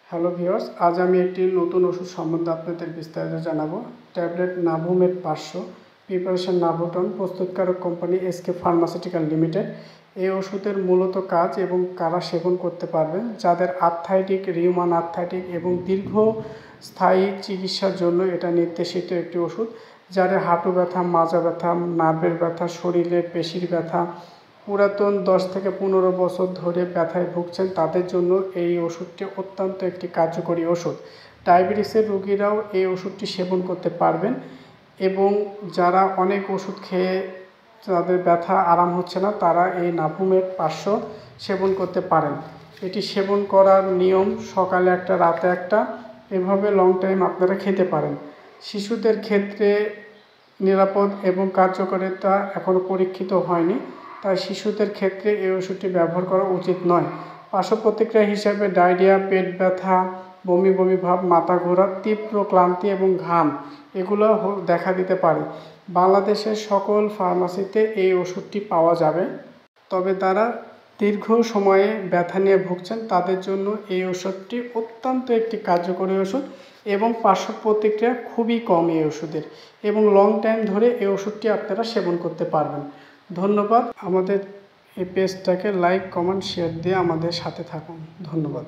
Hello viewers, আজ আমি একটি নতুন ওষুধ সম্বন্ধে আপনাদের বিস্তারিত জানাবো। ট্যাবলেট নাভোমেড 500, প্রিপারেশন নাভোটন, প্রস্তুতকারক কোম্পানি এসকে ফার্মাসিউটিক্যাল লিমিটেড। এই ওষুধের মূলত কাজ এবং কারা সেবন করতে পারবেন, যাদের আর্থ্রাইটিক, রিউমান আর্থ্রাইটিক এবং দীর্ঘস্থায়ী চিকিৎসার জন্য এটা নির্দেশিত একটি ওষুধ। যাদের হাঁটু ব্যথা, মাজা ব্যথা, নার্ভের ব্যথা, শরীরে পেশির ব্যথা, পুরাতন 10 থেকে 15 বছর ধরে ব্যথায় ভুগছেন, তাদের জন্য এই ওষুধটি অত্যন্ত একটি কার্যকরী ওষুধ। ডায়াবেটিসের রোগীরাও এই ওষুধটি সেবন করতে পারবেন এবং যারা অনেক ওষুধ খেয়ে যাদের ব্যথা আরাম হচ্ছে না, তারা এই নাভোমেড 500 সেবন করতে পারেন। এটি সেবন করার নিয়ম সকালে একটা, রাতে একটা, এভাবে লং টাইম আপনারা খেতে পারেন। শিশুদের ক্ষেত্রে নিরাপদ এবং কার্যকারিতা এখনও পরীক্ষিত হয়নি, তাই শিশুদের ক্ষেত্রে এই ওষুধটি ব্যবহার করা উচিত নয়। পার্শ্ব প্রতিক্রিয়া হিসাবে ডায়রিয়া, পেট ব্যথা, বমি বমি ভাব, মাথা ঘোরা, তীব্র ক্লান্তি এবং ঘাম এগুলো দেখা দিতে পারে। বাংলাদেশের সকল ফার্মাসিতে এই ওষুধটি পাওয়া যাবে, তবে তারা দীর্ঘ সময়ে ব্যথা নিয়ে ভুগছেন, তাদের জন্য এই ওষুধটি অত্যন্ত একটি কার্যকরী ওষুধ এবং পার্শ্ব প্রতিক্রিয়া খুবই কম এই ওষুধের, এবং লং টাইম ধরে এই ওষুধটি আপনারা সেবন করতে পারবেন। ধন্যবাদ। আমাদের এই পেজটাকে লাইক, কমেন্ট, শেয়ার দিয়ে আমাদের সাথে থাকুন। ধন্যবাদ।